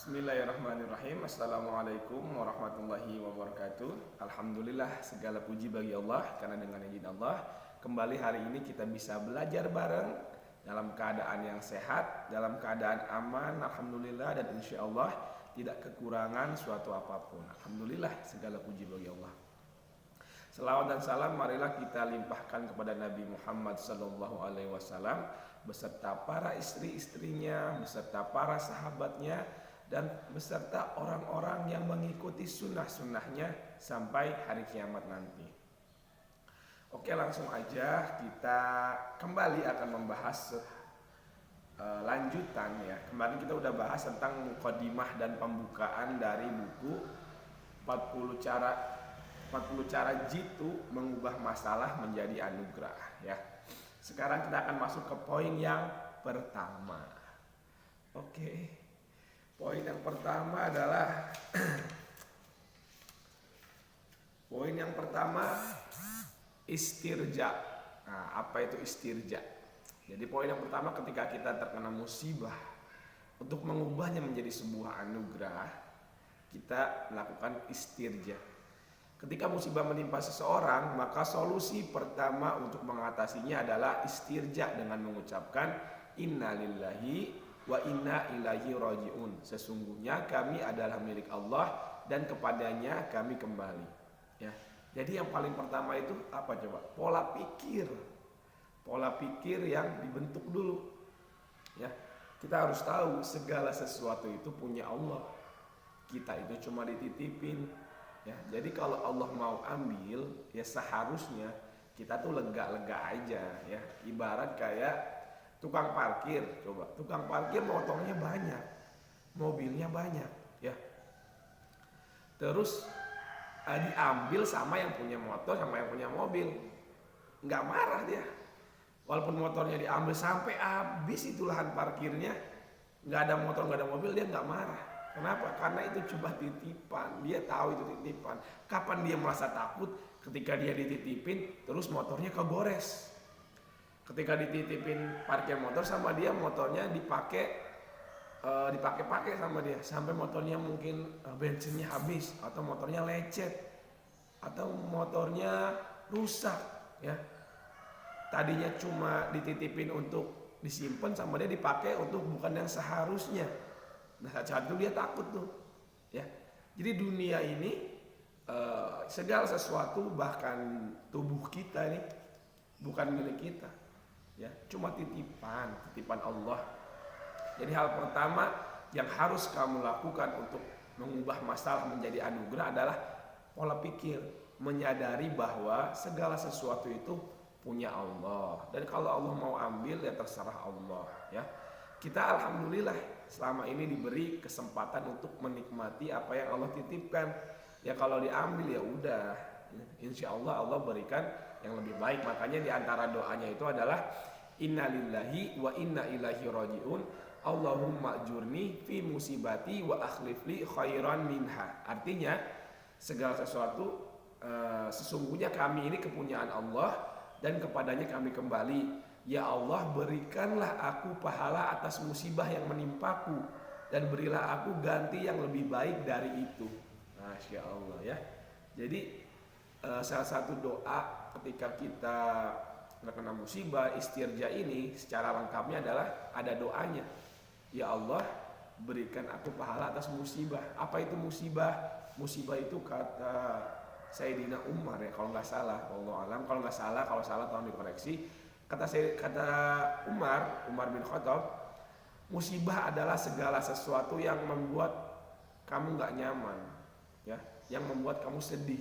Bismillahirrahmanirrahim. Assalamualaikum warahmatullahi wabarakatuh. Alhamdulillah, segala puji bagi Allah, karena dengan izin Allah kembali hari ini kita bisa belajar bareng dalam keadaan yang sehat, dalam keadaan aman, alhamdulillah, dan insya Allah tidak kekurangan suatu apapun. Alhamdulillah, segala puji bagi Allah. Selawat dan salam marilah kita limpahkan kepada Nabi Muhammad SAW beserta para istri-istrinya, beserta para sahabatnya, dan beserta orang-orang yang mengikuti sunnah-sunnahnya sampai hari kiamat nanti. Oke, langsung aja kita kembali akan membahas lanjutan ya. Kemarin kita udah bahas tentang mukadimah dan pembukaan dari buku 40 cara jitu mengubah masalah menjadi anugerah ya. Sekarang kita akan masuk ke poin yang pertama. Oke. Poin yang pertama adalah poin yang pertama istirja. Nah, apa itu istirja? Jadi poin yang pertama, ketika kita terkena musibah, untuk mengubahnya menjadi sebuah anugerah, kita melakukan istirja. Ketika musibah menimpa seseorang, maka solusi pertama untuk mengatasinya adalah istirja dengan mengucapkan innalillahi wa inna ilaihi rajiun. Sesungguhnya kami adalah milik Allah dan kepadanya kami kembali. Ya. Jadi yang paling pertama itu apa coba? Pola pikir. Pola pikir yang dibentuk dulu. Ya. Kita harus tahu segala sesuatu itu punya Allah. Kita itu cuma dititipin. Ya, jadi kalau Allah mau ambil, ya seharusnya kita tuh lega-lega aja ya. Ibarat kayak tukang parkir, coba. Tukang parkir motornya banyak, mobilnya banyak ya. Terus diambil sama yang punya motor sama yang punya mobil. Nggak marah dia. Walaupun motornya diambil sampai habis itu lahan parkirnya, nggak ada motor, nggak ada mobil, dia nggak marah. Kenapa? Karena itu cuma titipan. Dia tahu itu titipan. Kapan dia merasa takut? Ketika dia dititipin, terus motornya kegores. Ketika dititipin parkir motor sama dia, motornya dipakai sama dia, sampai motornya mungkin bensinnya habis, atau motornya lecet, atau motornya rusak. Ya, tadinya cuma dititipin untuk disimpan, sama dia dipakai untuk bukan yang seharusnya. Nah, saat itu dia takut tuh, ya. Jadi dunia ini segala sesuatu, bahkan tubuh kita ini bukan milik kita, ya. Cuma titipan Allah. Jadi hal pertama yang harus kamu lakukan untuk mengubah masalah menjadi anugerah adalah pola pikir, menyadari bahwa segala sesuatu itu punya Allah. Dan kalau Allah mau ambil, ya terserah Allah, ya. Kita alhamdulillah selama ini diberi kesempatan untuk menikmati apa yang Allah titipkan. Ya kalau diambil ya udah, insya Allah Allah berikan yang lebih baik. Makanya di antara doanya itu adalah innalillahi wa inna ilaihi rajiun. Allahumma ajurni fi musibati wa akhlifli khairan minha. Artinya segala sesuatu sesungguhnya kami ini kepunyaan Allah dan kepadanya kami kembali. Ya Allah, berikanlah aku pahala atas musibah yang menimpaku, dan berilah aku ganti yang lebih baik dari itu. Masya Allah ya. Jadi salah satu doa ketika kita terkena musibah istirja ini secara lengkapnya adalah ada doanya. Ya Allah, berikan aku pahala atas musibah. Apa itu musibah? Musibah itu kata Sayyidina Umar ya, kalau nggak salah. Wallahu alam, kalau nggak salah, kalau salah tolong dikoreksi. Kata Umar bin Khattab, musibah adalah segala sesuatu yang membuat kamu nggak nyaman, ya, yang membuat kamu sedih,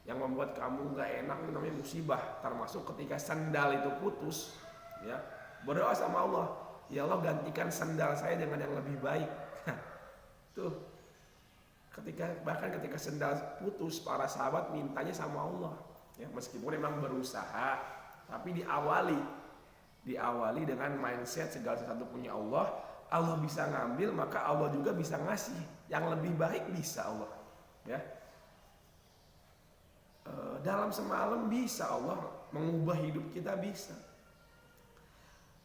yang membuat kamu nggak enak, itu namanya musibah. Termasuk ketika sandal itu putus, ya, berdoa sama Allah, ya Allah gantikan sandal saya dengan yang lebih baik. Tuh, bahkan ketika sandal putus, para sahabat mintanya sama Allah, ya, meskipun memang berusaha. Tapi diawali dengan mindset segala sesuatu punya Allah. Allah bisa ngambil, maka Allah juga bisa ngasih yang lebih baik, bisa Allah. Ya, dalam semalam bisa Allah mengubah hidup kita, bisa.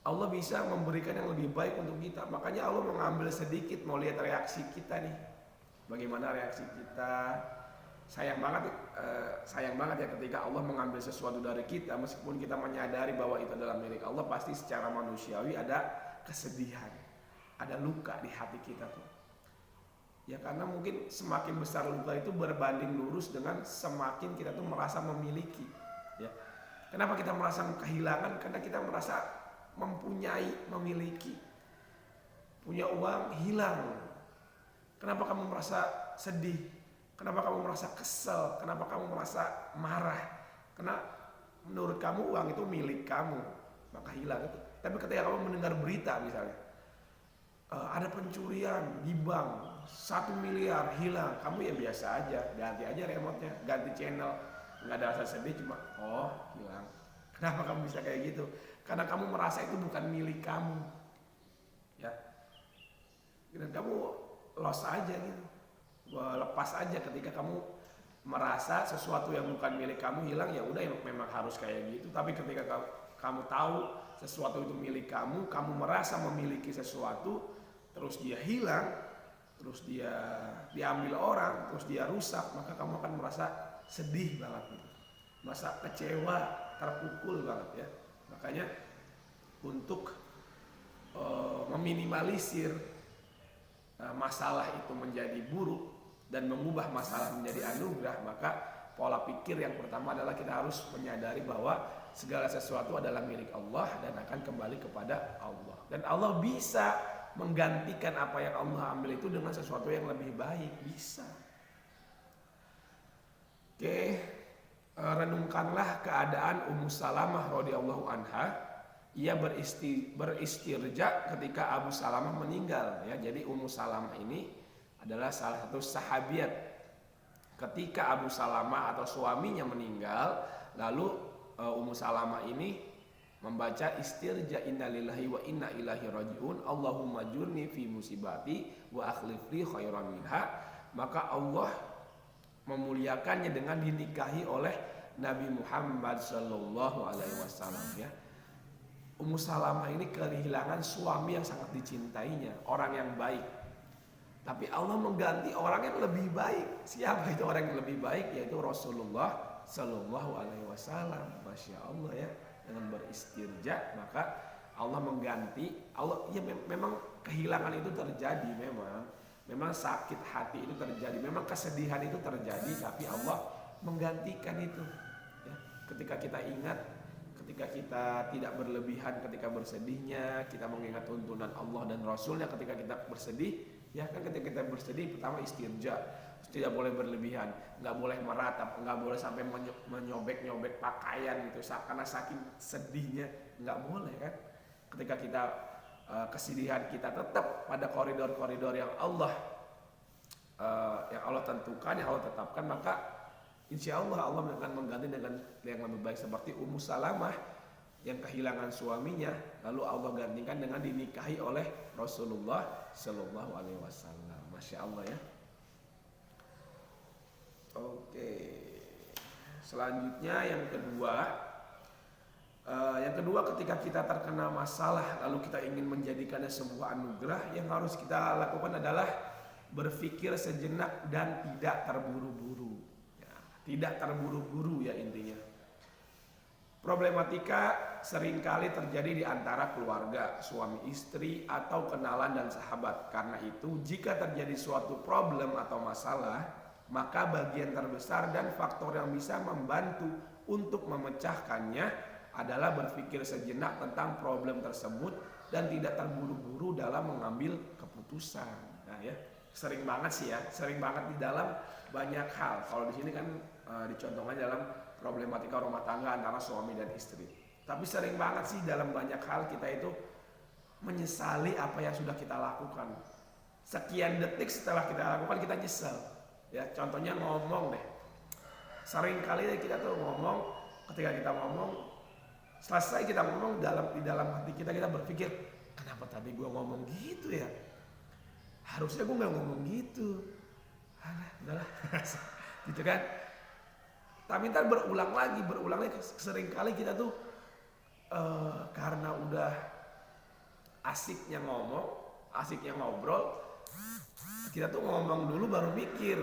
Allah bisa memberikan yang lebih baik untuk kita. Makanya Allah mengambil sedikit, mau lihat reaksi kita nih. Bagaimana reaksi kita? Sayang banget ya ketika Allah mengambil sesuatu dari kita, meskipun kita menyadari bahwa itu adalah milik Allah, pasti secara manusiawi ada kesedihan, ada luka di hati kita tuh. Ya karena mungkin semakin besar luka itu berbanding lurus dengan semakin kita tuh merasa memiliki. Ya. Kenapa kita merasa kehilangan? Karena kita merasa mempunyai, memiliki. Punya uang hilang. Kenapa kamu merasa sedih? Kenapa kamu merasa kesel? Kenapa kamu merasa marah? Karena menurut kamu uang itu milik kamu, maka hilang itu. Tapi ketika kamu mendengar berita misalnya, ada pencurian di bank, 1 miliar hilang, kamu ya biasa aja, ganti aja remote-nya, ganti channel, nggak ada rasa sedih, cuma hilang. Kenapa kamu bisa kayak gitu? Karena kamu merasa itu bukan milik kamu, ya. Dan kamu loss aja gitu. Lepas aja ketika kamu merasa sesuatu yang bukan milik kamu hilang, ya udah memang harus kayak gitu. Tapi ketika kamu tahu sesuatu itu milik kamu, kamu merasa memiliki sesuatu, terus dia hilang, terus dia diambil orang, terus dia rusak, maka kamu akan merasa sedih banget gitu. Merasa kecewa, terpukul banget ya. Makanya untuk meminimalisir masalah itu menjadi buruk dan mengubah masalah menjadi anugerah, maka pola pikir yang pertama adalah kita harus menyadari bahwa segala sesuatu adalah milik Allah dan akan kembali kepada Allah. Dan Allah bisa menggantikan apa yang Allah ambil itu dengan sesuatu yang lebih baik, bisa. Oke, renungkanlah keadaan Ummu Salamah radhiyallahu anha. Ia beristirja ketika Abu Salamah meninggal ya. Jadi Ummu Salamah ini adalah salah satu sahabiat. Ketika Abu Salamah atau suaminya meninggal, lalu Ummu Salamah ini membaca istirja innalillahi wa inna ilaihi rajiun, Allahumma jurni fi musibati wa akhlif li khairan minha. Maka Allah memuliakannya dengan dinikahi oleh Nabi Muhammad sallallahu alaihi wasallam ya. Ummu Salamah ini kehilangan suami yang sangat dicintainya, orang yang baik. Tapi Allah mengganti orang yang lebih baik. Siapa itu orang yang lebih baik? Yaitu Rasulullah Sallallahu Alaihi Wasallam. Masya Allah ya. Dengan beristirja maka Allah mengganti. Allah ya memang kehilangan itu terjadi memang sakit hati itu terjadi, memang kesedihan itu terjadi. Tapi Allah menggantikan itu. Ya. Ketika kita ingat, ketika kita tidak berlebihan ketika bersedihnya, kita mengingat tuntunan Allah dan Rasulnya ketika kita bersedih, ya kan ketika kita bersedih pertama istirja, tidak boleh berlebihan, nggak boleh meratap, nggak boleh sampai menyobek-nyobek pakaian gitu, karena saking sedihnya nggak boleh kan. Ketika kita kesedihan kita tetap pada koridor-koridor yang Allah tentukan, yang Allah tetapkan, maka insya Allah akan mengganti dengan yang lebih baik, seperti Ummu Salamah yang kehilangan suaminya, lalu Allah gantikan dengan dinikahi oleh Rasulullah Sallallahu Alaihi Wasallam. Masya Allah ya. Oke, selanjutnya yang kedua ketika kita terkena masalah lalu kita ingin menjadikannya sebuah anugerah, yang harus kita lakukan adalah berpikir sejenak dan tidak terburu-buru. Tidak terburu-buru ya intinya. Problematika seringkali terjadi di antara keluarga, suami istri, atau kenalan dan sahabat. Karena itu jika terjadi suatu problem atau masalah, maka bagian terbesar dan faktor yang bisa membantu untuk memecahkannya adalah berpikir sejenak tentang problem tersebut dan tidak terburu-buru dalam mengambil keputusan. Nah ya, sering banget di dalam banyak hal. Kalau di sini kan dicontohkan dalam problematika rumah tangga antara suami dan istri. Tapi sering banget sih dalam banyak hal kita itu menyesali apa yang sudah kita lakukan. Sekian detik setelah kita lakukan kita nyesel. Ya, contohnya ngomong deh. Sering kali kita tuh ngomong, ketika kita ngomong, selesai kita ngomong, di dalam hati kita berpikir, kenapa tadi gua ngomong gitu ya? Harusnya gua nggak ngomong gitu. Udahlah, gitu kan? Tapi ntar berulang lagi. Sering kali kita tuh karena udah asiknya ngomong, asiknya ngobrol, kita tuh ngomong dulu baru mikir.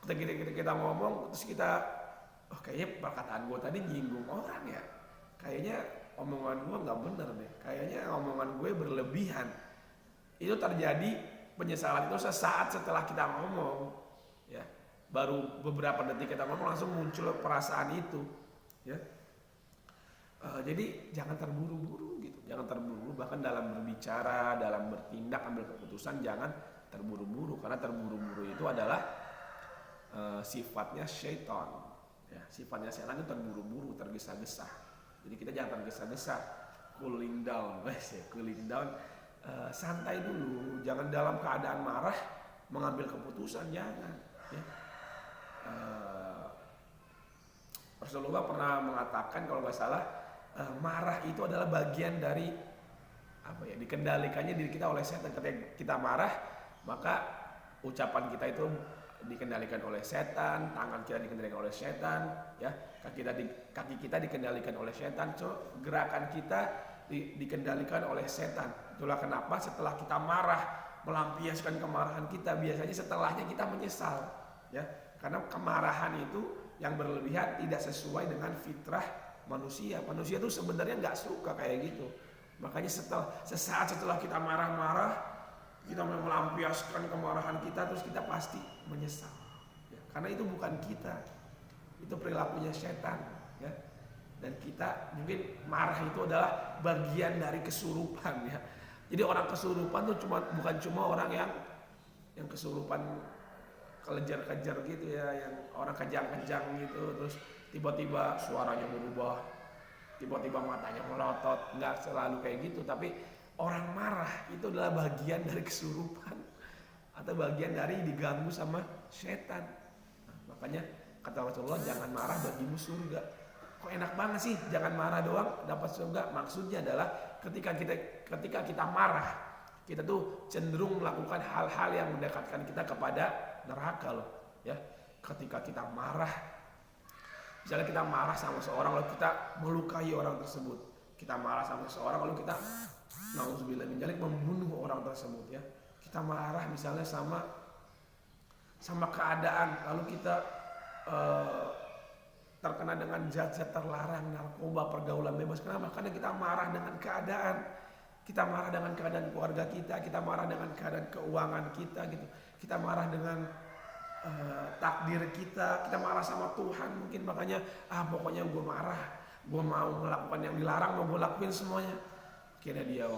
Kita ngomong terus kita, oh kayaknya perkataan gue tadi nyinggung orang ya, kayaknya omongan gue nggak bener deh, kayaknya omongan gue berlebihan. Itu terjadi penyesalan itu sesaat setelah kita ngomong, ya. Baru beberapa detik kita ngomong langsung muncul perasaan itu, ya. Jadi jangan terburu-buru gitu, jangan terburu-buru bahkan dalam berbicara, dalam bertindak, ambil keputusan jangan terburu-buru karena terburu-buru itu adalah sifatnya syaitan, ya. Sifatnya setan itu terburu-buru, tergesa-gesa. Jadi kita jangan tergesa-gesa, cooling down, cooling down, santai dulu, jangan dalam keadaan marah mengambil keputusan, jangan. Ya. Rasulullah pernah mengatakan kalau nggak salah, marah itu adalah bagian dari apa ya, dikendalikannya diri kita oleh setan. Ketika kita marah, maka ucapan kita itu dikendalikan oleh setan, tangan kita dikendalikan oleh setan, ya, kaki kita dikendalikan oleh setan, so gerakan kita dikendalikan oleh setan. Itulah kenapa setelah kita marah, melampiaskan kemarahan kita, biasanya setelahnya kita menyesal, ya, karena kemarahan itu yang berlebihan tidak sesuai dengan fitrah manusia. Manusia itu sebenarnya nggak suka kayak gitu. Makanya sesaat setelah kita marah-marah, kita melampiaskan kemarahan kita, terus kita pasti menyesal, ya, karena itu bukan kita, itu perilakunya setan, ya. Dan kita mungkin marah itu adalah bagian dari kesurupan, ya. Jadi orang kesurupan tuh bukan cuma orang yang kesurupan kelejar-kejar gitu, ya, yang orang kejang-kejang gitu, terus tiba-tiba suaranya berubah, tiba-tiba matanya melotot, nggak selalu kayak gitu. Tapi orang marah itu adalah bagian dari kesurupan atau bagian dari diganggu sama setan. Nah, makanya kata Rasulullah, jangan marah bagimu surga. Kok enak banget sih jangan marah doang dapat surga? Maksudnya adalah ketika kita marah, kita tuh cenderung melakukan hal-hal yang mendekatkan kita kepada neraka loh, ya. Ketika kita marah, misalnya kita marah sama seorang lalu kita melukai orang tersebut, kita marah sama seorang lalu kita nauzubillah min dzalik membunuh orang tersebut, ya. Kita marah misalnya sama keadaan, lalu kita terkena dengan zat-zat terlarang, narkoba, pergaulan bebas. Kenapa? Karena kita marah dengan keadaan. Kita marah dengan keadaan keluarga kita marah dengan keadaan keuangan kita gitu. Kita marah dengan takdir kita marah sama Tuhan mungkin, makanya pokoknya gue marah, gue mau melakukan yang dilarang, mau gue lakuin semuanya. Akhirnya dia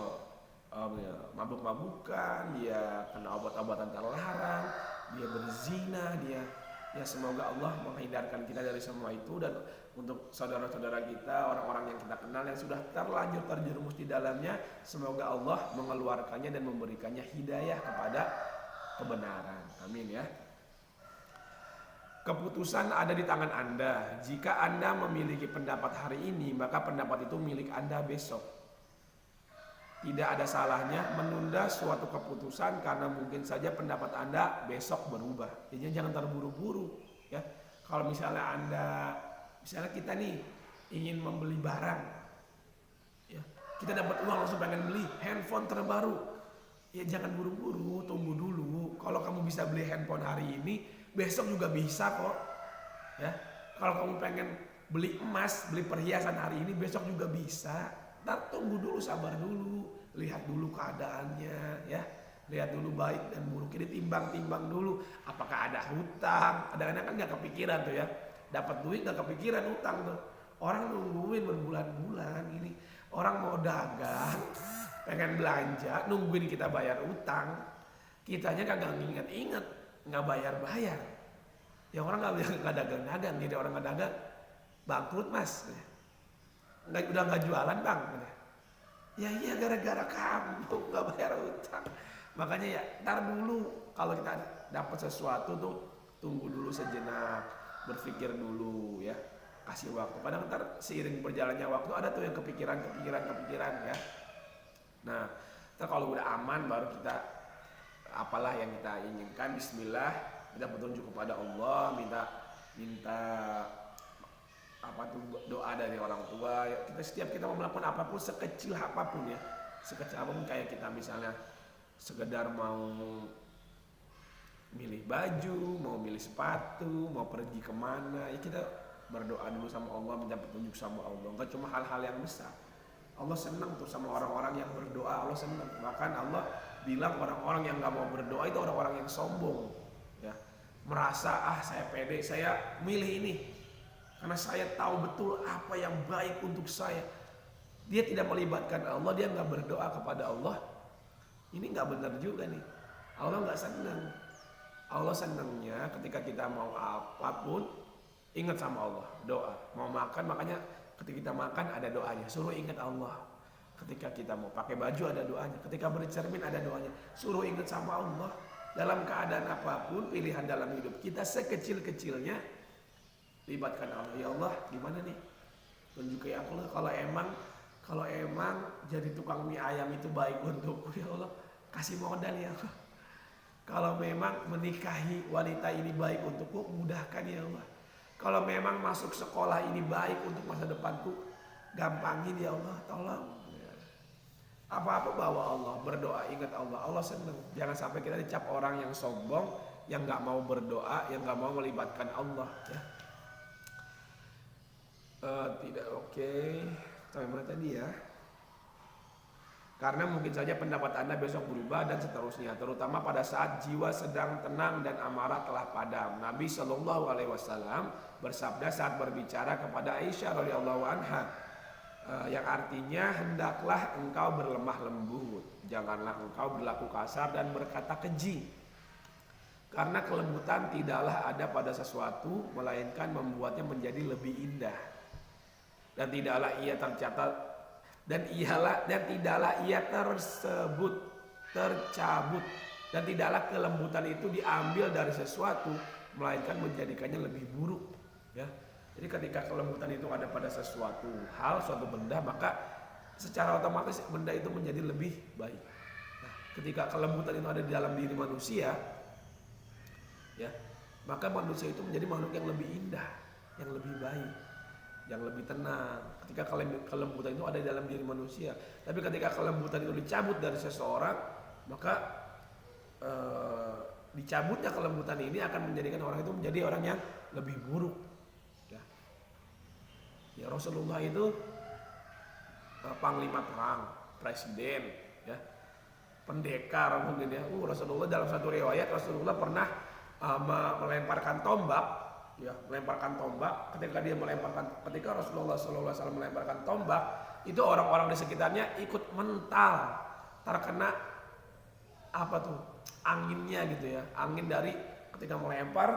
mabuk-mabukan, dia kena obat-obatan terlarang, dia berzina, dia, ya semoga Allah menghindarkan kita dari semua itu. Dan untuk saudara-saudara kita, orang-orang yang kita kenal yang sudah terlanjur terjerumus di dalamnya, semoga Allah mengeluarkannya dan memberikannya hidayah kepada kebenaran. Amin, ya. Keputusan ada di tangan Anda. Jika Anda memiliki pendapat hari ini, maka pendapat itu milik Anda besok. Tidak ada salahnya menunda suatu keputusan karena mungkin saja pendapat Anda besok berubah. Jadi jangan terburu-buru, ya. Kalau misalnya kita nih ingin membeli barang, ya, kita dapat uang langsung pengen beli handphone terbaru, ya jangan buru-buru, tunggu dulu. Kalau kamu bisa beli handphone hari ini, besok juga bisa kok, ya. Kalau kamu pengen beli emas, beli perhiasan hari ini, besok juga bisa. Ntar tunggu dulu, sabar dulu, lihat dulu keadaannya, ya, lihat dulu baik dan buruk, ini timbang-timbang dulu. Apakah ada hutang? Kadang-kadang kan nggak kepikiran tuh, ya, dapat duit nggak kepikiran hutang tuh. Orang nungguin berbulan-bulan ini, orang mau dagang, pengen belanja, nungguin kita bayar hutang, kitanya kagak inget-inget, nggak bayar-bayar. Ya orang nggak dagang-dagang, jadi orang nggak dagang bangkrut mas. Udah nggak jualan bang. Ya iya gara-gara kamu nggak bayar hutang. Makanya ya ntar dulu, kalau kita dapat sesuatu tuh tunggu dulu sejenak, berpikir dulu, ya, kasih waktu. Kadang ntar seiring berjalannya waktu ada tuh yang kepikiran, ya. Nah, ntar kalau udah aman baru kita apalah yang kita inginkan, bismillah, minta petunjuk kepada Allah, minta apa tuh doa dari orang tua. Ya, setiap kita mau melakukan apapun sekecil apapun, ya, sekecil apapun, kayak kita misalnya sekedar mau milih baju, mau milih sepatu, mau pergi kemana, ya kita berdoa dulu sama Allah, minta petunjuk sama Allah. Enggak cuma hal-hal yang besar. Allah senang tuh sama orang-orang yang berdoa, Allah senang. Bahkan Allah bilang orang-orang yang gak mau berdoa itu orang-orang yang sombong, ya, merasa saya pede, saya milih ini karena saya tahu betul apa yang baik untuk saya. Dia tidak melibatkan Allah, dia nggak berdoa kepada Allah. Ini nggak benar juga nih. Allah nggak senang. Allah senangnya ketika kita mau apapun ingat sama Allah, doa. Mau makan, makanya ketika kita makan ada doanya, suruh ingat Allah. Ketika kita mau pakai baju ada doanya, ketika bercermin ada doanya, suruh ingat sama Allah. Dalam keadaan apapun, pilihan dalam hidup kita sekecil-kecilnya, libatkan Allah. Ya Allah, gimana nih? Tunjuki aku lah. Kalau emang jadi tukang mie ayam itu baik untukku, ya Allah, kasih modal ya Allah. Kalau memang menikahi wanita ini baik untukku, mudahkan ya Allah. Kalau memang masuk sekolah ini baik untuk masa depanku, gampangin ya Allah, tolong. Apa-apa bawa Allah, berdoa, ingat Allah, Allah senang. Jangan sampai kita dicap orang yang sombong, yang nggak mau berdoa, yang nggak mau melibatkan Allah. Ya. Tidak oke. Sampai mana tadi ya? Karena mungkin saja pendapat Anda besok berubah dan seterusnya, terutama pada saat jiwa sedang tenang dan amarah telah padam. Nabi Shallallahu Alaihi Wasallam bersabda saat berbicara kepada Aisyah radhiyallahu anha, yang artinya hendaklah engkau berlemah lembut, janganlah engkau berlaku kasar dan berkata keji. Karena kelembutan tidaklah ada pada sesuatu, melainkan membuatnya menjadi lebih indah. Dan tidaklah ia tercatat dan tidaklah ia tercabut, dan tidaklah kelembutan itu diambil dari sesuatu, melainkan menjadikannya lebih buruk. Ya. Jadi ketika kelembutan itu ada pada sesuatu hal, suatu benda, maka secara otomatis benda itu menjadi lebih baik. Nah, ketika kelembutan itu ada di dalam diri manusia, ya, maka manusia itu menjadi makhluk yang lebih indah, yang lebih baik, yang lebih tenang. Ketika kelembutan itu ada di dalam diri manusia. Tapi ketika kelembutan itu dicabut dari seseorang, maka dicabutnya kelembutan ini akan menjadikan orang itu menjadi orang yang lebih buruk. Ya, Rasulullah itu panglima perang, presiden, ya, pendekar mungkin ya. Rasulullah dalam satu riwayat Rasulullah pernah melemparkan tombak, ya, melemparkan tombak. Ketika Rasulullah SAW melemparkan tombak, itu orang-orang di sekitarnya ikut mental, terkena apa tuh, anginnya gitu ya, angin dari ketika melempar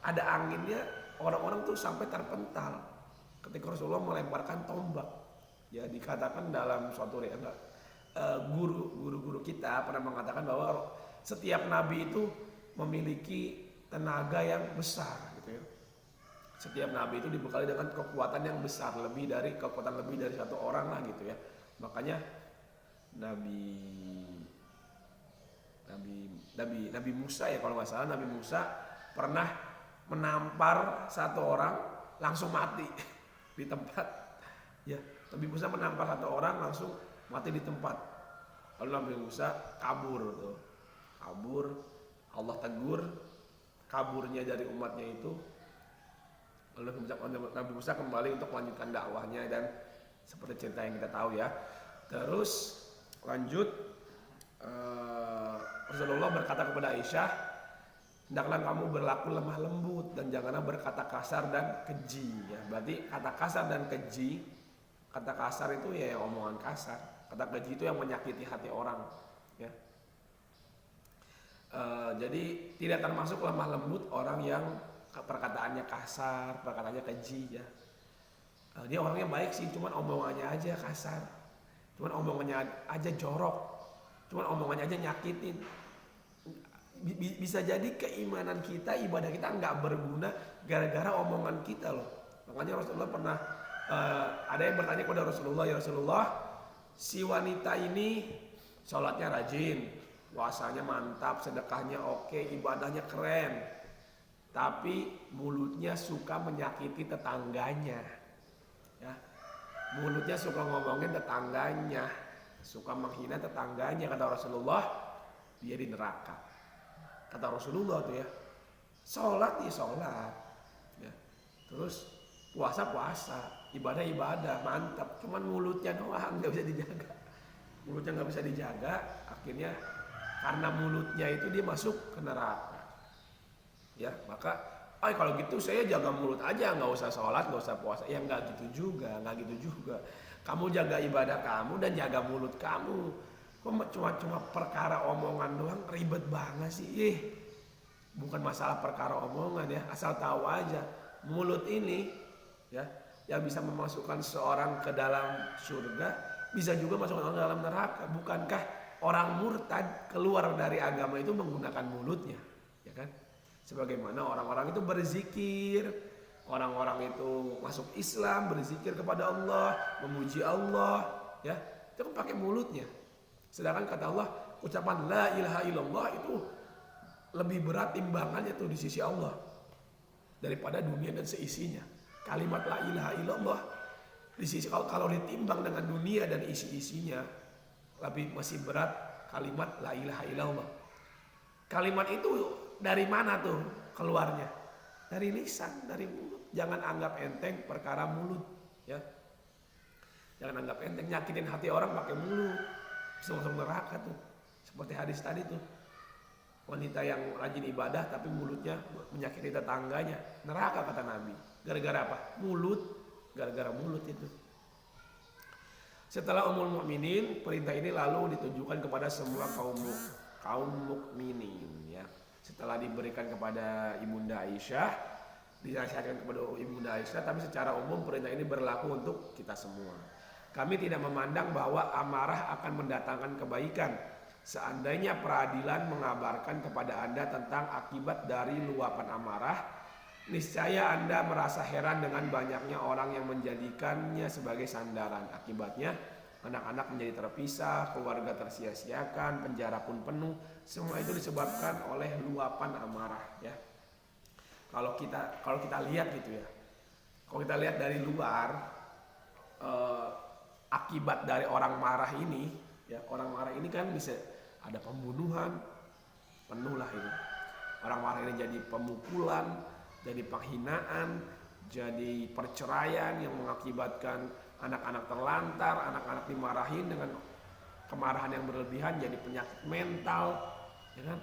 ada anginnya, orang-orang tuh sampai terpental. Ketika Rasulullah melemparkan tombak, ya, dikatakan dalam suatu guru-guru kita pernah mengatakan bahwa setiap nabi itu memiliki tenaga yang besar, gitu ya. Setiap nabi itu dibekali dengan kekuatan yang besar, kekuatan lebih dari satu orang lah, gitu ya. Makanya Nabi Musa, ya kalau nggak salah, Nabi Musa pernah menampar satu orang langsung mati di tempat, ya. Nabi Musa menampar satu orang langsung mati di tempat. Lalu Nabi Musa kabur tuh. Allah tegur kaburnya dari umatnya itu. Lalu Nabi Musa kembali untuk melanjutkan dakwahnya, dan seperti cerita yang kita tahu ya. Terus lanjut, Rasulullah berkata kepada Aisyah, hendaklah kamu berlaku lemah lembut dan janganlah berkata kasar dan keji. Ya, berarti kata kasar dan keji, kata kasar itu ya omongan kasar, kata keji itu yang menyakiti hati orang. Ya. Jadi tidak termasuk lemah lembut orang yang perkataannya kasar, perkataannya keji. Ya. Dia orangnya baik sih, cuman omongannya aja kasar, cuman omongannya aja jorok, cuman omongannya aja nyakitin. Bisa jadi keimanan kita, ibadah kita nggak berguna gara-gara omongan kita loh. Makanya Rasulullah pernah ada yang bertanya kepada Rasulullah, ya Rasulullah, si wanita ini sholatnya rajin, puasanya mantap, sedekahnya oke, ibadahnya keren, tapi mulutnya suka menyakiti tetangganya, ya. Mulutnya suka ngomongin tetangganya. suka menghina tetangganya, kata Rasulullah, dia di neraka. Kata Rasulullah tuh ya, sholat ya sholat, ya. Terus puasa puasa, ibadah ibadah, mantap. Cuman mulutnya doang nggak bisa dijaga. Mulutnya nggak bisa dijaga, akhirnya karena mulutnya itu dia masuk ke neraka. Ya, maka kalau gitu saya jaga mulut aja, nggak usah sholat, nggak usah puasa. Ya nggak gitu juga, nggak gitu juga. Kamu jaga ibadah kamu dan jaga mulut kamu. Kok cuma perkara omongan doang, ribet banget sih. Bukan masalah perkara omongan ya, asal tahu aja mulut ini ya yang bisa memasukkan seorang ke dalam surga, bisa juga masukkan orang dalam neraka. Bukankah orang murtad keluar dari agama itu menggunakan mulutnya, ya kan? Sebagaimana orang-orang itu berzikir, orang-orang itu masuk Islam, berzikir kepada Allah, memuji Allah, ya, itu kan pakai mulutnya. Sedangkan kata Allah, ucapan la ilaha illallah itu lebih berat timbangannya tuh di sisi Allah daripada dunia dan seisinya. Kalimat la ilaha illallah di sisi kalau ditimbang dengan dunia dan isi-isinya lebih masih berat kalimat la ilaha illallah. Kalimat itu dari mana tuh keluarnya? Dari lisan, dari mulut. Jangan anggap enteng perkara mulut, ya. Jangan anggap enteng nyakitin hati orang pakai mulut. Bisa masuk neraka tuh. Seperti hadis tadi tuh. Wanita yang rajin ibadah tapi mulutnya menyakiti tetangganya, neraka kata Nabi. Gara-gara apa? Mulut. Gara-gara mulut itu. Setelah Ummul Mukminin, perintah ini lalu ditujukan kepada semua kaum mukminin, ya. Setelah diberikan kepada Ibunda Aisyah, dinasihatkan kepada Ibunda Aisyah, tapi secara umum perintah ini berlaku untuk kita semua. Kami tidak memandang bahwa amarah akan mendatangkan kebaikan. Seandainya peradilan mengabarkan kepada Anda tentang akibat dari luapan amarah, niscaya Anda merasa heran dengan banyaknya orang yang menjadikannya sebagai sandaran. Akibatnya, anak-anak menjadi terpisah, keluarga tersia-siakan, penjara pun penuh. Semua itu disebabkan oleh luapan amarah, ya. Kalau kita lihat gitu ya, kalau kita lihat dari luar, akibat dari orang marah ini, ya, orang marah ini kan bisa ada pembunuhan, penuh lah itu. Orang marah ini jadi pemukulan, jadi penghinaan, jadi perceraian yang mengakibatkan anak-anak terlantar, anak-anak dimarahin dengan kemarahan yang berlebihan, jadi penyakit mental, ya kan?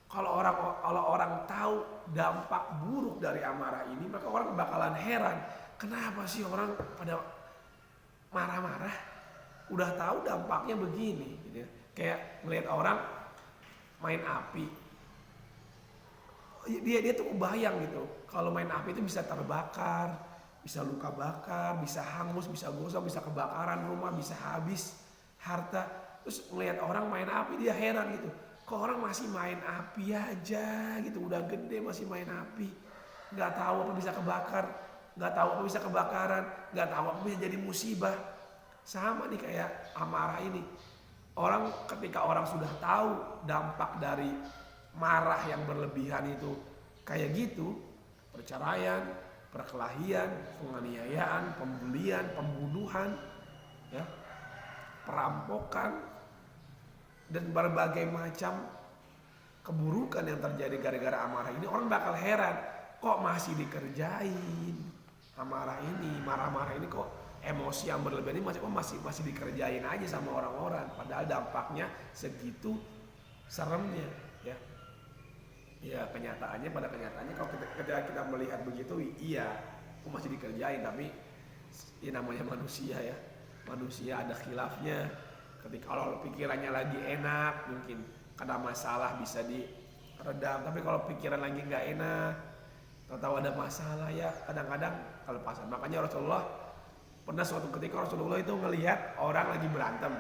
Kalau orang tahu dampak buruk dari amarah ini, maka orang bakalan heran, kenapa sih orang pada marah-marah? Udah tahu dampaknya begini, gitu ya. Kayak melihat orang main api, dia tuh kebayang gitu, kalau main api itu bisa terbakar, bisa luka bakar, bisa hangus, bisa gosong, bisa kebakaran rumah, bisa habis harta. Terus melihat orang main api, dia heran gitu, kok orang masih main api aja gitu, udah gede masih main api, nggak tahu apa bisa kebakar, nggak tahu apa bisa kebakaran, nggak tahu apa bisa jadi musibah. Sama nih kayak amarah ini. Orang ketika orang sudah tahu dampak dari marah yang berlebihan itu kayak gitu, perceraian, perkelahian, penganiayaan, pembulian, pembunuhan, ya, perampokan, dan berbagai macam keburukan yang terjadi gara-gara amarah ini, orang bakal heran, kok masih dikerjain amarah ini, marah-marah ini, kok emosi yang berlebihan ini masih dikerjain aja sama orang-orang, padahal dampaknya segitu seremnya, ya. Ya pada kenyataannya kalau ketika kita melihat begitu, iya, kok masih dikerjain, tapi ya namanya manusia, ya. Manusia ada khilafnya. Ketika kalau pikirannya lagi enak, mungkin ada masalah bisa diredam, tapi kalau pikiran lagi nggak enak, tahu ada masalah, ya kadang-kadang kelepasan. Makanya pernah suatu ketika Rasulullah itu ngelihat orang lagi berantem,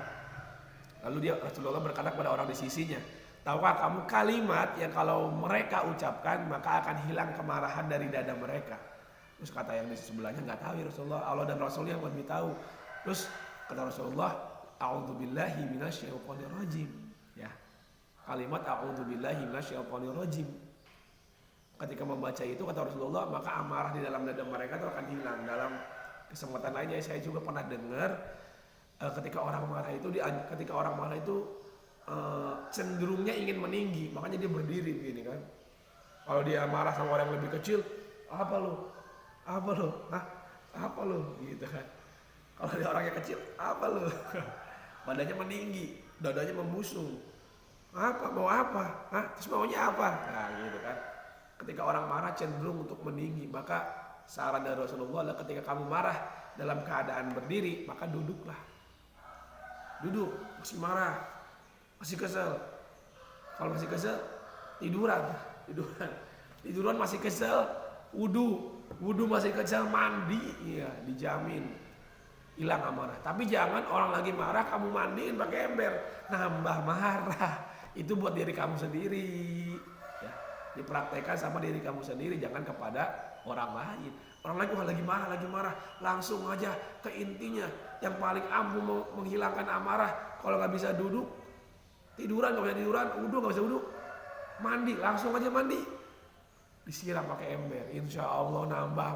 lalu Rasulullah berkata kepada orang di sisinya, tahukah kamu kalimat yang kalau mereka ucapkan maka akan hilang kemarahan dari dada mereka? Terus kata yang di sebelahnya, nggak tahu ya Rasulullah, Allah dan Rasulnya yang lebih tahu. Terus kata Rasulullah, a'udzubillahi minasyaitonirrajim, ya, kalimat a'udzubillahi minasyaitonirrajim. Ketika membaca itu kata Rasulullah, maka amarah di dalam dada mereka itu akan hilang. Dalam kesempatan lainnya saya juga pernah dengar ketika orang marah itu cenderungnya ingin meninggi, makanya dia berdiri begini kan. Kalau dia marah sama orang yang lebih kecil, apa lo, Hah? Apa lo, gitu kan. Kalau dia orangnya kecil, apa lo, badannya meninggi, dadanya membusung. Apa, mau apa? Hah? Terus maunya apa? Nah gitu kan. Ketika orang marah cenderung untuk meninggi, maka saran dari Rasulullah adalah ketika kamu marah dalam keadaan berdiri, maka duduklah. Duduk, masih marah, masih kesel. Kalau masih kesel, tiduran masih kesel, wudu masih kesel, mandi, iya dijamin hilang amarah. Tapi jangan orang lagi marah kamu mandiin pakai ember, nambah marah. Itu buat diri kamu sendiri. Ya, dipraktekkan sama diri kamu sendiri, jangan kepada orang lain. Orang lain lagi marah, langsung aja ke intinya. Yang paling ampuh menghilangkan amarah, kalau nggak bisa duduk, tiduran nggak bisa tiduran, wudu nggak bisa wudu, mandi, langsung aja mandi, disiram pakai ember, insya Allah nambah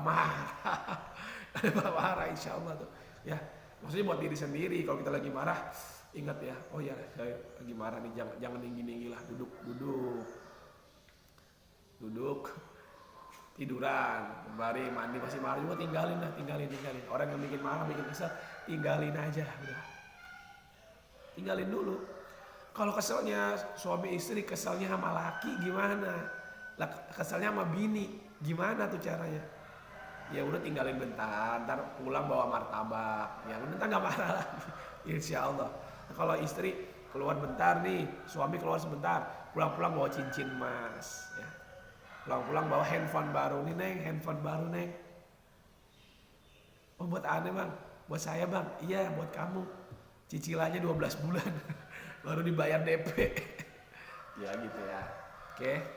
marah, insya Allah tuh. Ya, maksudnya buat diri sendiri. Kalau kita lagi marah, ingat ya, oh ya saya lagi marah nih, jangan tinggi lah, duduk, tiduran, kembali mandi, masih marah juga tinggalin. Orang yang bikin marah, bikin kesel, tinggalin aja, udah, tinggalin dulu. Kalau keselnya suami istri, keselnya sama laki gimana? Keselnya sama bini gimana tuh caranya? Ya udah tinggalin bentar, ntar pulang bawa martabak, ya bentar nggak marah lagi, insya Allah. Nah, kalau istri keluar bentar nih, suami keluar sebentar, pulang-pulang bawa cincin emas, ya. Pulang-pulang bawa handphone baru neng. Oh buat aneh bang, buat saya bang, iya buat kamu, cicilannya 12 bulan, baru dibayar DP, ya gitu ya, oke.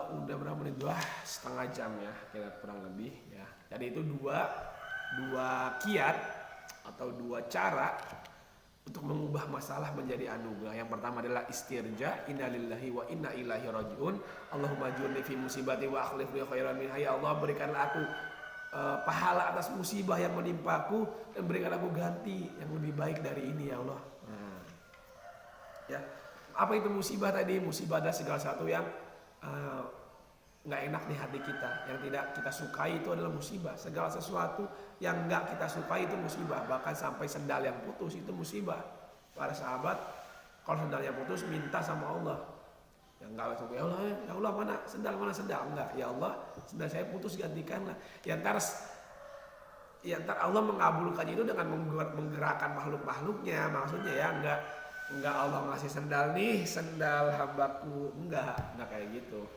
Udah berapa menit? Setengah jam ya, kira kurang lebih ya. Jadi itu dua kiat atau dua cara untuk mengubah masalah menjadi anugerah. Yang pertama adalah istirja, innalillahi wa inna ilaihi rajiun. Allahumma ajurni fi musibati wa akhlif li khairan minha. Ya Allah, berikanlah aku pahala atas musibah yang menimpaku dan berikan aku ganti yang lebih baik dari ini ya Allah. Ya, apa itu musibah tadi? Musibah adalah segala sesuatu yang nggak enak di hati kita, yang tidak kita sukai, itu adalah musibah. Segala sesuatu yang nggak kita sukai itu musibah. Bahkan sampai sendal yang putus itu musibah. Para sahabat kalau sendalnya putus minta sama Allah. Yang nggak suka, ya Allah mana sendal, enggak, ya Allah sendal saya putus, gantikanlah. Ya ntar Allah mengabulkannya itu dengan menggerakkan makhluknya, maksudnya ya enggak Allah ngasih sendal nih, sendal hambaku, enggak kayak gitu.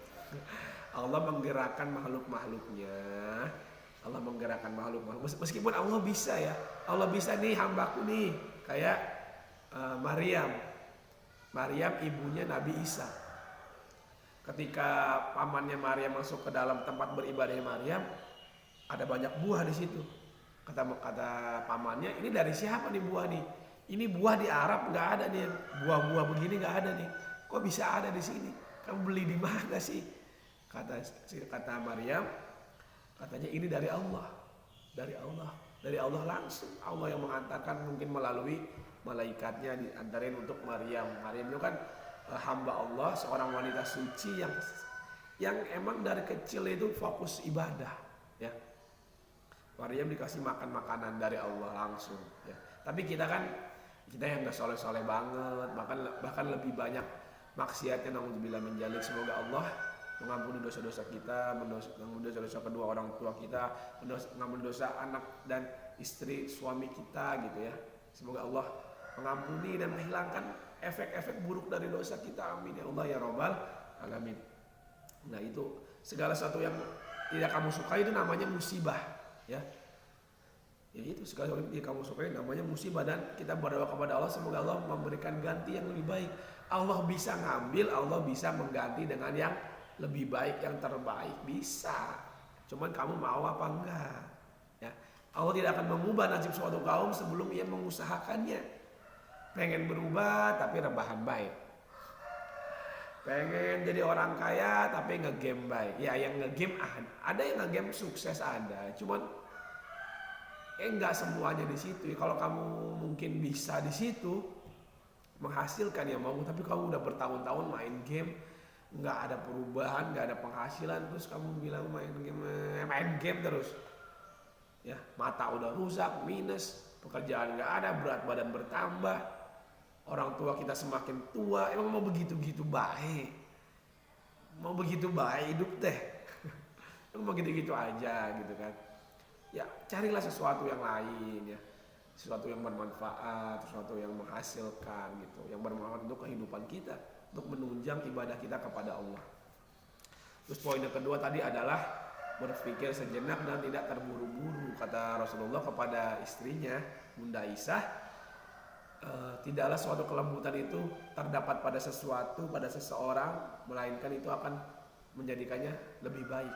Allah menggerakkan makhluknya. Meskipun Allah bisa ya, Allah bisa nih hambaku nih, kayak Maryam ibunya Nabi Isa. Ketika pamannya Maryam masuk ke dalam tempat beribadahnya Maryam, ada banyak buah di situ. Kata pamannya, ini dari siapa nih buah nih? Ini buah di Arab nggak ada nih, buah-buah begini nggak ada nih. Kok bisa ada di sini? Kamu beli di mana sih? Kata Maryam, katanya ini dari Allah langsung. Allah yang mengantarkan, mungkin melalui malaikatnya diantarin untuk Maryam. Maryam itu kan hamba Allah, seorang wanita suci yang emang dari kecil itu fokus ibadah. Ya, Maryam dikasih makan makanan dari Allah langsung. Ya. Tapi kita yang gak soleh-soleh banget, bahkan lebih banyak maksiatnya, naudzubillah min dzalik. Semoga Allah mengampuni dosa-dosa kita, mengampuni dosa-dosa kedua orang tua kita, mengampuni dosa anak dan istri suami kita gitu ya. Semoga Allah mengampuni dan menghilangkan efek-efek buruk dari dosa kita, amin ya Allah ya Rabbal alamin. Nah itu segala sesuatu yang tidak kamu sukai itu namanya musibah ya. Ya itu segala sesuatu yang kamu sukai namanya musibah, dan kita berdoa kepada Allah semoga Allah memberikan ganti yang lebih baik. Allah bisa ngambil, Allah bisa mengganti dengan yang lebih baik, yang terbaik, bisa. Cuman kamu mau apa enggak? Ya. Allah tidak akan mengubah nasib suatu kaum sebelum ia mengusahakannya. Pengen berubah tapi rebahan baik. Pengen jadi orang kaya tapi ngegame baik. Ya yang ngegame ada yang ngegame sukses ada. Cuman Enggak semuanya di situ. Kalau kamu mungkin bisa di situ menghasilkan ya mau, tapi kamu udah bertahun-tahun main game, nggak ada perubahan, nggak ada penghasilan, terus kamu bilang main game terus, ya mata udah rusak, minus, pekerjaan nggak ada, berat badan bertambah, orang tua kita semakin tua, emang mau begitu-gitu baik? Mau begitu baik hidup teh? Emang begitu-gitu aja gitu kan? Ya carilah sesuatu yang lain ya, sesuatu yang bermanfaat, sesuatu yang menghasilkan gitu, yang bermanfaat untuk kehidupan kita, untuk menunjang ibadah kita kepada Allah. Terus poin yang kedua tadi adalah berpikir sejenak dan tidak terburu-buru, kata Rasulullah kepada istrinya Bunda Aisyah, tidaklah suatu kelembutan itu terdapat pada sesuatu, pada seseorang, melainkan itu akan menjadikannya lebih baik,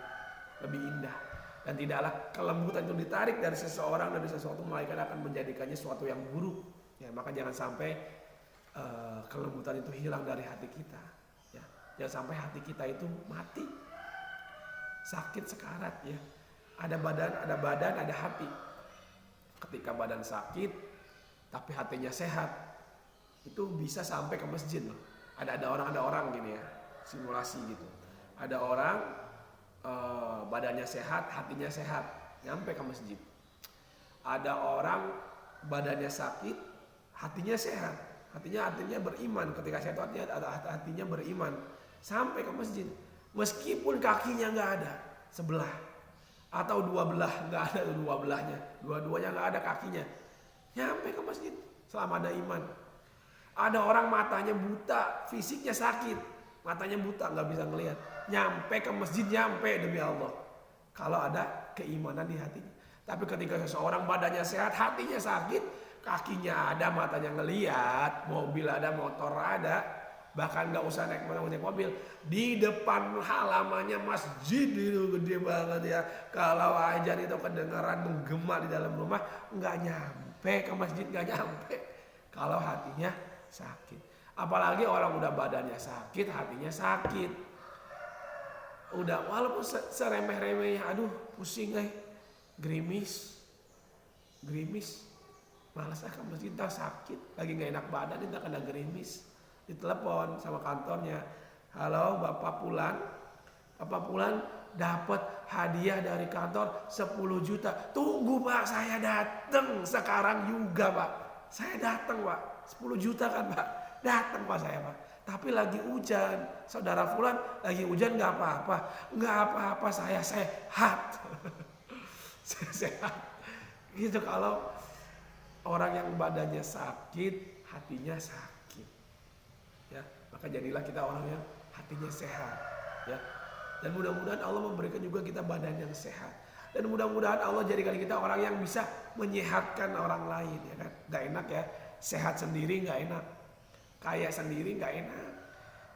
lebih indah. Dan tidaklah kelembutan itu ditarik dari seseorang, dari sesuatu, melainkan akan menjadikannya sesuatu yang buruk. Ya, maka jangan sampai kelembutan itu hilang dari hati kita. Ya, jangan sampai hati kita itu mati, sakit sekarat. Ya, ada badan, ada hati. Ketika badan sakit, tapi hatinya sehat, itu bisa sampai ke masjid loh. Ada orang gini ya, simulasi gitu. Ada orang badannya sehat, hatinya sehat, nyampe ke masjid. Ada orang badannya sakit, hatinya sehat, hatinya beriman. Ketika sehat hatinya beriman, sampai ke masjid. Meskipun kakinya nggak ada sebelah, atau dua belah nggak ada dua belahnya, dua-duanya nggak ada kakinya, nyampe ke masjid selama ada iman. Ada orang matanya buta, fisiknya sakit, matanya buta nggak bisa ngelihat, nyampe ke masjid, nyampe demi Allah, kalau ada keimanan di hatinya. Tapi ketika seseorang badannya sehat, hatinya sakit, kakinya ada, matanya ngelihat, mobil ada, motor ada, bahkan nggak usah naik mobil, di depan halamannya masjid itu gede banget ya, kalau ajan itu kedengaran menggema di dalam rumah, nggak nyampe ke masjid, nggak nyampe kalau hatinya sakit. Apalagi orang udah badannya sakit, hatinya sakit. Udah walaupun seremeh-remeh, aduh pusing gerimis. Malas ke masjid, entah sakit, lagi gak enak badan, entah kena gerimis. Ditelepon sama kantornya, halo Bapak Pulan dapat hadiah dari kantor 10 juta. Tunggu Pak, saya datang sekarang juga Pak. Saya datang Pak, 10 juta kan Pak. Datang Pak saya Pak, tapi lagi hujan. Saudara Fulan lagi hujan, nggak apa-apa, saya sehat. Saya sehat. Gitu kalau orang yang badannya sakit, hatinya sakit. Ya, maka jadilah kita orang yang hatinya sehat. Ya, dan mudah-mudahan Allah memberikan juga kita badan yang sehat. Dan mudah-mudahan Allah jadikan kita orang yang bisa menyehatkan orang lain. Ya kan, nggak enak ya, sehat sendiri nggak enak. Kaya sendiri nggak enak,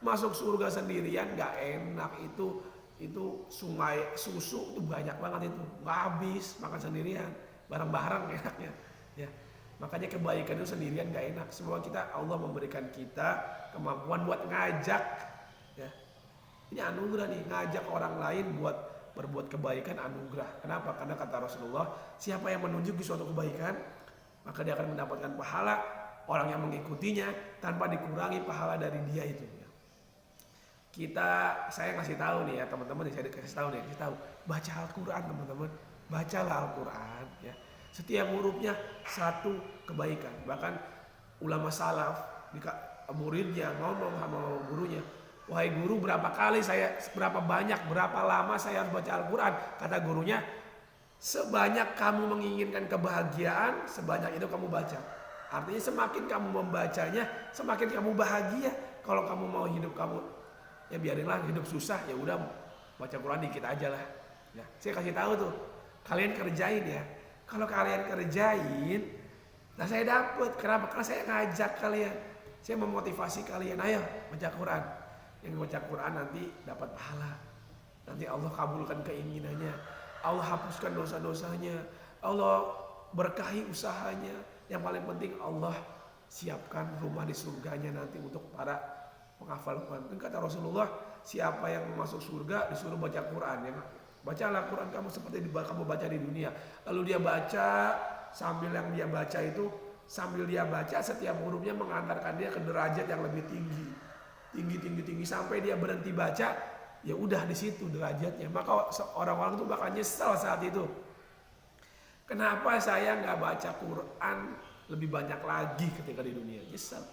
masuk surga sendirian nggak enak. Itu sungai susu itu banyak banget, itu nggak habis, makan sendirian bareng-bareng enaknya ya. Makanya kebaikan itu sendirian nggak enak. Semoga Allah memberikan kita kemampuan buat ngajak ya. Ini anugerah nih, ngajak orang lain buat berbuat kebaikan, anugerah. Kenapa? Karena kata Rasulullah, siapa yang menunjuki suatu kebaikan, maka dia akan mendapatkan pahala orang yang mengikutinya tanpa dikurangi pahala dari dia itu. Saya kasih tahu nih ya teman-teman, baca Al-Quran teman-teman, bacalah Al-Quran ya. Setiap hurufnya satu kebaikan. Bahkan ulama salaf, muridnya ngomong sama gurunya, wahai guru, berapa lama saya harus baca Al-Quran? Kata gurunya, sebanyak kamu menginginkan kebahagiaan, sebanyak itu kamu baca. Artinya semakin kamu membacanya, semakin kamu bahagia. Kalau kamu mau hidup kamu, ya biarinlah hidup susah, ya udah baca Quran dikit aja lah. Ya, saya kasih tahu tuh, kalian kerjain ya. Kalau kalian kerjain, nah saya dapat. Kenapa? Karena saya ngajak kalian, saya memotivasi kalian, ayo baca Quran. Yang baca Quran nanti dapat pahala. Nanti Allah kabulkan keinginannya, Allah hapuskan dosa-dosanya, Allah berkahi usahanya. Yang paling penting Allah siapkan rumah di surganya nanti untuk para penghafal Quran. Dan kata Rasulullah, siapa yang masuk surga disuruh baca Quran ya. Bacalah Quran kamu seperti kamu baca di dunia. Lalu dia baca sambil yang dia baca itu, sambil dia baca setiap hurufnya mengantarkan dia ke derajat yang lebih tinggi. Tinggi sampai dia berhenti baca, ya udah di situ derajatnya. Maka orang-orang itu bakal nyesal saat itu. Kenapa saya nggak baca Quran lebih banyak lagi ketika di dunia? Nyesal.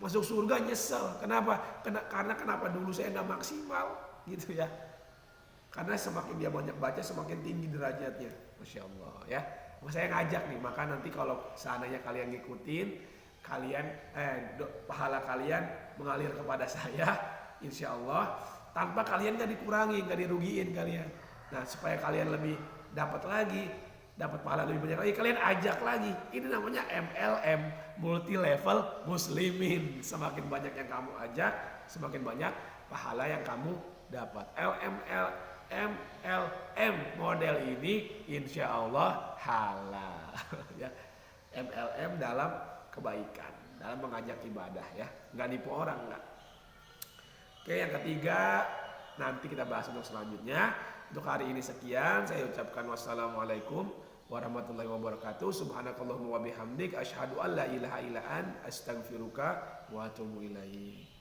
Masuk surga nyesal. Kenapa? Karena kenapa dulu saya nggak maksimal gitu ya. Karena semakin dia banyak baca semakin tinggi derajatnya. Masya Allah ya. Saya ngajak nih, maka nanti kalau seandainya kalian ngikutin, pahala kalian mengalir kepada saya, insya Allah tanpa kalian nggak dikurangi, nggak dirugiin kalian. Nah supaya kalian lebih dapat lagi, dapat pahala lebih banyak lagi, kalian ajak lagi. Ini namanya MLM, multi level muslimin. Semakin banyak yang kamu ajak, semakin banyak pahala yang kamu dapat. MLM model ini insya Allah halal ya. MLM dalam kebaikan, dalam mengajak ibadah ya, nggak nipu orang nggak. Oke, yang ketiga nanti kita bahas untuk selanjutnya. Untuk hari ini sekian, saya ucapkan wassalamualaikum warahmatullahi wabarakatuh. Subhanakallahumma wa bihamdik asyhadu an la ilaha illa anta astaghfiruka wa atubu ilaik.